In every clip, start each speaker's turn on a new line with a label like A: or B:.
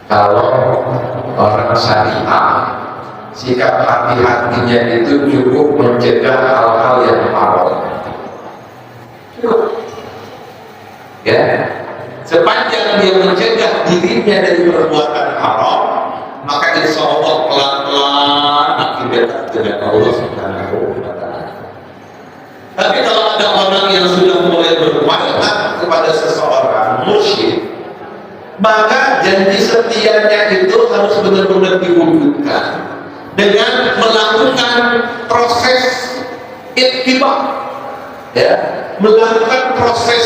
A: Kalau orang syariah, sikap hati-hatinya itu cukup mencegah hal-hal yang haram. Ya, sepanjang dia mencegah dirinya dari perbuatan haram, maka insya Allah pelan-pelan akan dekat dengan Allah Subhanahu wa Ta'ala. Tapi kalau ada orang yang sudah mulai berwajib kepada seseorang musyrik, maka janji setianya itu harus benar-benar diwujudkan dengan melakukan proses ittiba, ya, melakukan proses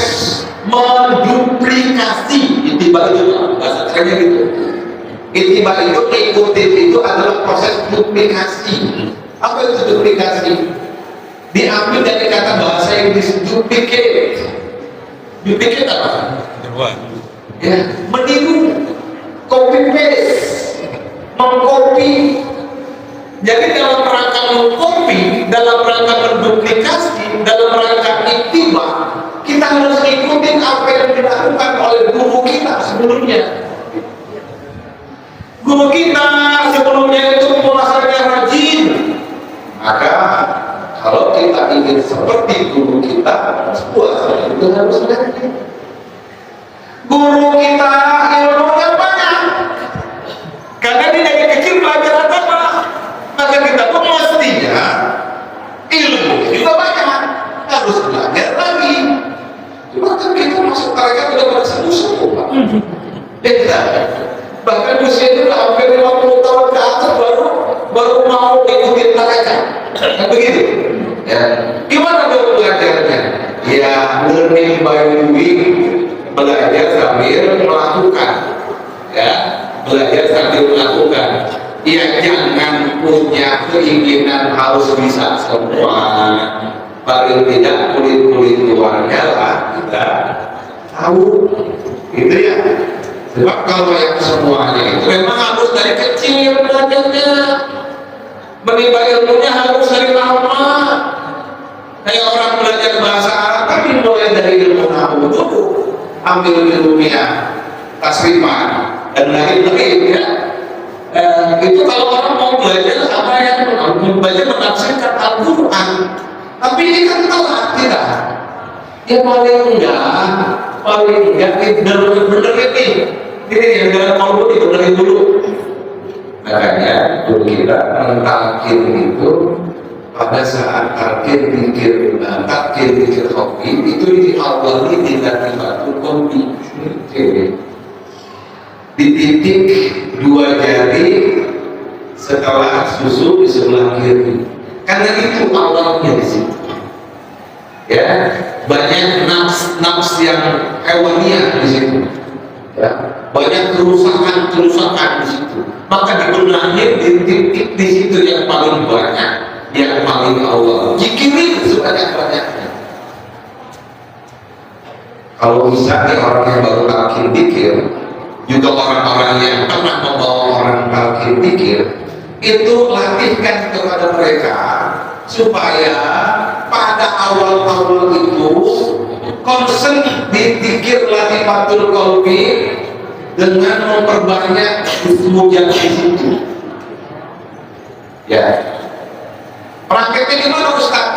A: menduplikasi. Ittiba itu bahasa kerennya gitu. Ittiba itu ikutin itu adalah proses duplikasi. Apa itu duplikasi? Diambil dari kata bahasa Inggris duplicate. Duplicate apa? Ya, meniru, copy paste, mengcopy. Jadi dalam rangka mengcopy, dalam rangka menduplikasi, dalam rangka ittiba, kita harus ikutin apa yang dilakukan oleh guru kita sebelumnya. Guru kita sebelumnya itu puasanya rajin, maka kalau kita ingin seperti guru kita, puasa itu harus rajin. Guru kita ilmunya banyak, karena dia dari kecil belajar agama, maka kita pun mestinya ilmu juga banyak, harus belajar lagi. Cuma kan kita masuk mereka udah pada sembuh-sembuh, Pak. Bahkan usia itu hampir 50 tahun ke atas baru mau ikutin mereka, kan begitu? Ya, gimana dong belajarnya? Ya, learning by doing. Belajar sambil melakukan, ya, belajar sambil melakukan. Ya, jangan punya keinginan harus bisa semua. Paling tidak kulit-kulit luarnya lah kita tahu, gitu ya. Sebab kalau yang semuanya itu memang harus dari kecil belajarnya, menimba ilmunya harus dari lama. Kayak orang belajar bahasa Arab kan dimulai dari ilmu nahu dulu. Ambil ilmunya tasrifan dan lain-lain, ya. Itu kalau orang mau belajar apa yang belajar menafsirkan Al-Quran, tapi ini kan telat kita. Ya paling enggak bener ini yang dalam mau dibenerin dulu. Makanya dulu kita mentalkin itu pada saat takdir pikir kopi itu diawali dengan batu kopi, dititik 2 jari setelah susu di sebelah kiri, karena itu awalnya di situ. Ya, banyak nafs yang hewaniah di situ, ya, banyak kerusakan di situ, maka dibenahi di titik di situ yang paling banyak, yang paling awal, jikirin sebanyak-banyaknya. Kalau misalnya orang yang baru talqin dzikir, juga orang-orang yang pernah membawa orang talqin dzikir, itu latihkan kepada mereka supaya pada awal-awal itu konsen di dzikir latifatul qalbi dengan memperbanyak ismujat di situ. Ya. Prakteknya gimana Ustaz?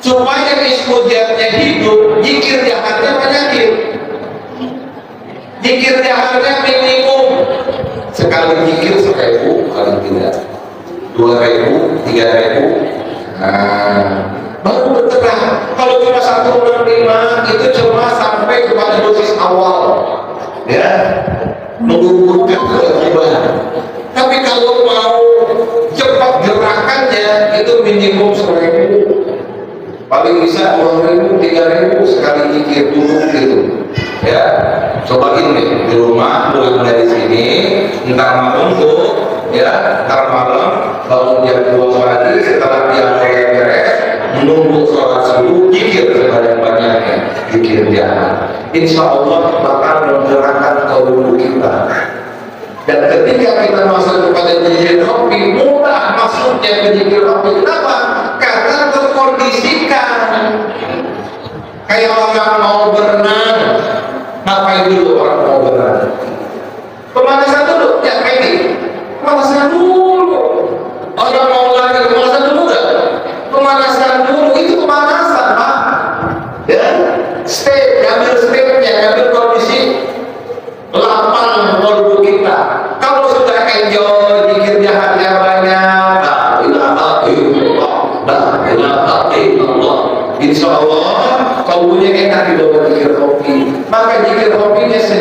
A: Supaya ismujatnya hidup, zikir jahatnya banyakin. Zikir jahatnya minimum sekali zikir 1000 paling tidak, 2000, 3000. Baru berterang. Kalau cuma 165 itu cuma sampai kepada dosis awal, ya, mengumpulkan kewajiban. Tapi kalau mau cepat gerakannya itu minimum 1000, paling bisa 2000, 3000 sekali zikir dulu gitu. Ya, cobain nih di rumah, mulai dari sini, ntar malam tuh, ya, ntar malam bangun jam 2 pagi setelah dia mulai beres, menunggu sholat subuh, zikir sebanyak-banyaknya, zikir jahat. Insya Allah bakal menggerakkan kalbu kita. Dan ketika kita masuk kepada zikir kopi, mudah masuknya ke zikir kopi. Kenapa? Karena terkondisikan. Kayak orang mau berenang, ngapain dulu orang mau berenang? Pemanasan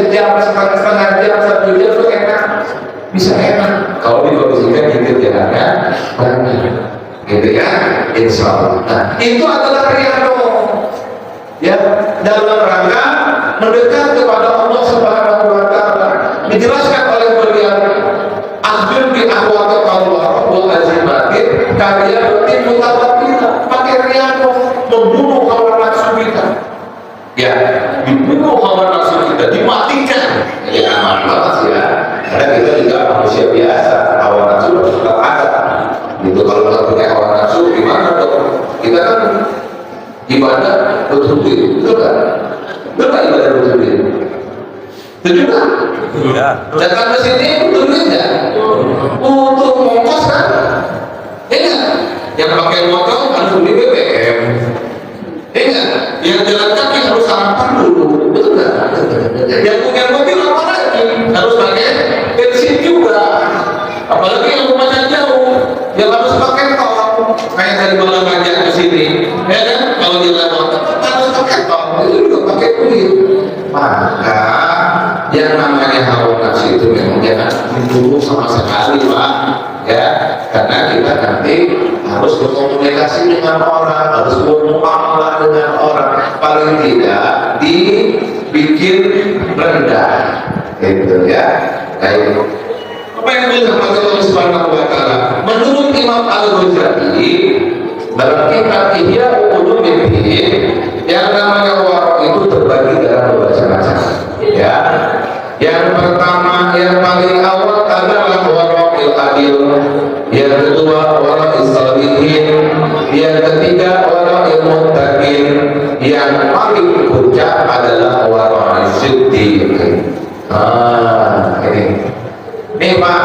A: sejam, setengah jam, 1 jam itu enak, bisa enak kalau dikondisikan gitu jalannya banyak, gitu ya, insya Allah. Nah, itu adalah riyadhah ya, dalam rangka mendekat kepada Allah Subhanahu wa Ta'ala. Dijelaskan oleh beliau, akhir bi ahwati Allah Rabbul Azimatin karya berarti mutawakkilah, pakai riyadhah, membunuh hawa nafsu kita ya, dibunuh hawa nafsu kita, dimatikan ya, mantap ya, karena kita juga manusia biasa, hawa nafsu tetap ada itu. Kalau kita punya hawa nafsu gimana dong? Kita kan ibadah betul-betul, betul kan? Betul kan ibadah betul-betul? Betul kan?
B: Ya.
A: Datang ke sini betul-betul enggak? Untuk ongkos kan? Enggak? Yang pakai motor harus beli BBM. Enggak? Yang jalan kaki harus sarapan dulu, betul enggak? Yang punya mobil apa lagi? Harus pakai bensin juga. Apalagi yang rumahnya jauh, yang harus pakai tol. Kayak dari Balangajak ke sini, ya kan? Kalau jalan motor harus pakai tol, itu juga pakai duit. Maka yang namanya hawa nafsu itu memang jangan dibunuh sama sekali, Pak. Ya, karena kita nanti harus berkomunikasi dengan orang, harus bermuamalah dengan orang, paling tidak dibikin rendah, gitu ya. Baik. Apa yang disampaikan Allah Subhanahu wa Ta'ala? Menurut Imam Al-Ghazali dalam kitab Ihya Ulumuddin, yang namanya warok itu terbagi dalam beberapa macam. Ya, yang pertama yang paling awal adalah warokil adil, yang kedua warokil salihin, yang ketiga warokil muttaqin, yang paling puncak adalah warokil siddiq. Ini Pak,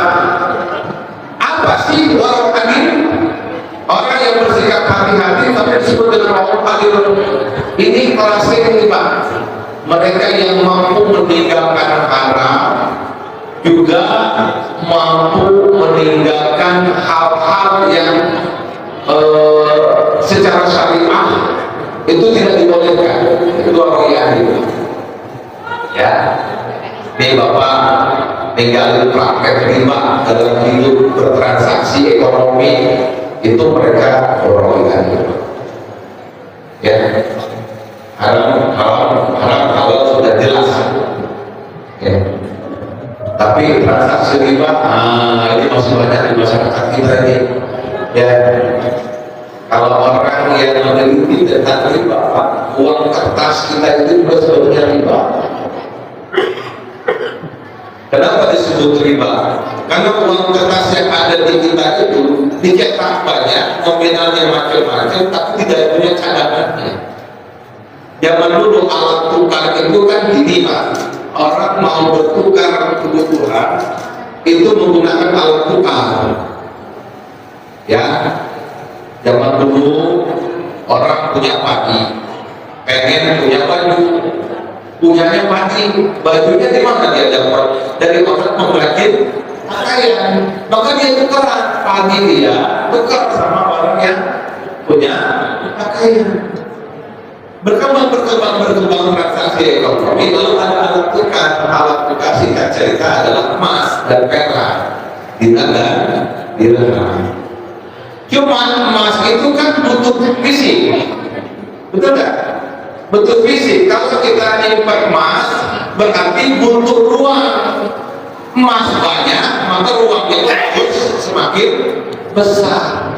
A: apa sih warok adil? Orang yang bersikap hati-hati tapi disebut dengan warok adil. Ini kelasnya ini Pak, mereka yang mampu meninggalkan haram, juga mampu meninggalkan hal-hal yang secara syariah itu tidak dibolehkan. Itu orang yang ya. Nih Bapak ninggalin praktek riba dalam hidup bertransaksi ekonomi, itu mereka orang yang ya. Haram halal sudah jelas ya. Tapi transaksi riba, ini masih banyak di masyarakat kita ini ya. Kalau orang yang meneliti tentang riba, Pak, uang kertas kita itu juga sebetulnya riba. Kenapa disebut riba? Karena uang kertas yang ada di kita itu dicetak banyak, nominalnya macam-macam, tapi tidak punya cadangannya. Zaman dulu alat tukar itu kan gini Pak, orang mau bertukar kebutuhan itu menggunakan alat tukar. Ya, zaman dulu orang punya padi, pengen punya baju, punyanya padi, bajunya di mana dia dapat? Dari orang pengrajin pakaian, maka dia tukar padi dia, tukar sama orang yang punya pakaian. Berkembang transaksi ekonomi, lalu ada alat tukar singkat cerita adalah emas dan perak, direndam. Cuman emas itu kan butuh fisik, betul nggak? Butuh fisik. Kalau kita nyimpan emas berarti butuh ruang. Emas banyak, maka ruangnya harus semakin besar.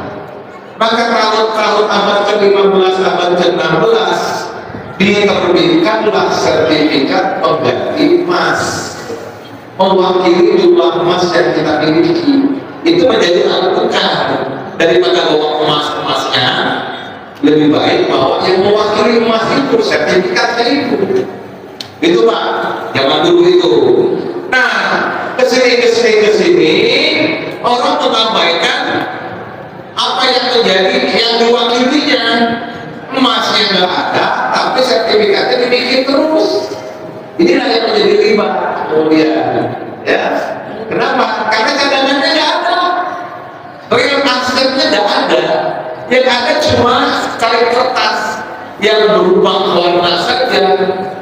A: Maka kalau abad ke-15, abad ke-16 diterbitkanlah sertifikat pengganti emas mewakili jumlah emas yang kita miliki. Itu menjadi alat tukar. Daripada bawa emasnya, lebih baik bawa yang mewakili emas itu, sertifikatnya itu. Itu Pak, zaman dulu itu. Nah, kesini orang mengabaikan apa yang terjadi, yang diwakilinya. Emasnya nggak ada, tapi sertifikatnya dibikin terus. Inilah yang menjadi riba kemudian. Ya, kenapa? Karena cadangannya nggak ada, real asetnya nggak ada. Yang ada cuma kain kertas yang berubah warna saja,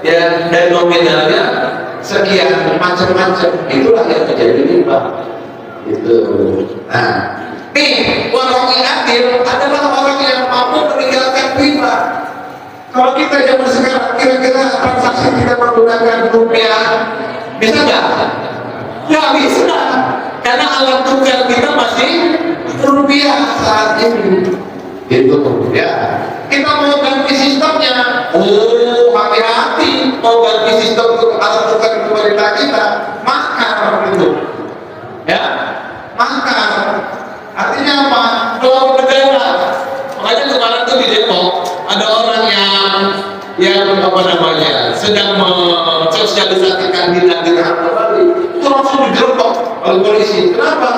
A: ya, dan nominalnya sekian macam-macam, itulah yang menjadi riba. Itu. Nah, nih warung adil adalah orang yang mampu meninggalkan riba. Kalau kita zaman sekarang kira-kira transaksi tidak menggunakan rupiah bisa nggak? Nggak bisa, karena alat tukar kita masih rupiah saat ini. Itu ya. Kita mau ganti sistemnya, oh hati-hati, mau ganti sistem untuk alat tukar pemerintah kita, makar itu, ya, makar. Artinya apa? Kalau negara, makanya kemarin tuh di Depok ada orang yang apa namanya sedang mensosialisasikan dirham kembali, itu langsung digerebek oleh polisi. Kenapa?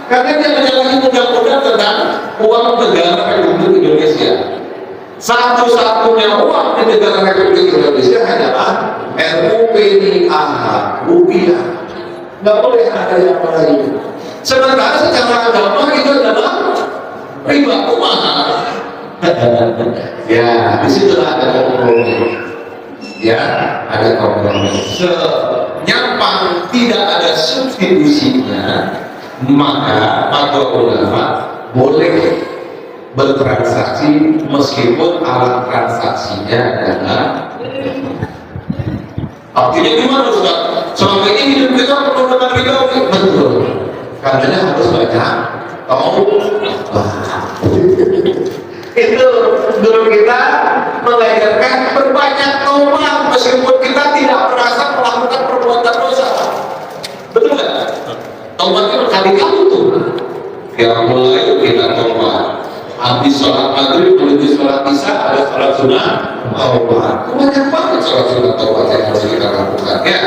A: Karena dia menyalahi undang-undang tentang uang negara Republik Indonesia. Satu-satunya uang di negara Republik Indonesia adalah RUPIAH, rupiah. Nggak boleh ada yang lain. Sementara secara agama itu adalah riba kumaha. Ya, disitulah ada kompromi. Ya, ada kompromi. Senyampang tidak ada substitusinya, maka para ulama boleh bertransaksi meskipun alat transaksinya adalah. Artinya gimana Ustaz? Selama ini hidup kita menggunakan riba, betul. Karena harus banyak tahu. Itu guru kita mengajarkan berbanyak taubat meskipun kita tidak merasa melakukan perbuatan dosa. Betul nggak? Taubatnya berkali-kali tuh. Ya mulai kita taubat. Habis sholat maghrib menuju sholat isya ada sholat sunnah taubat. Banyak banget sholat sunnah taubat yang harus kita lakukan ya.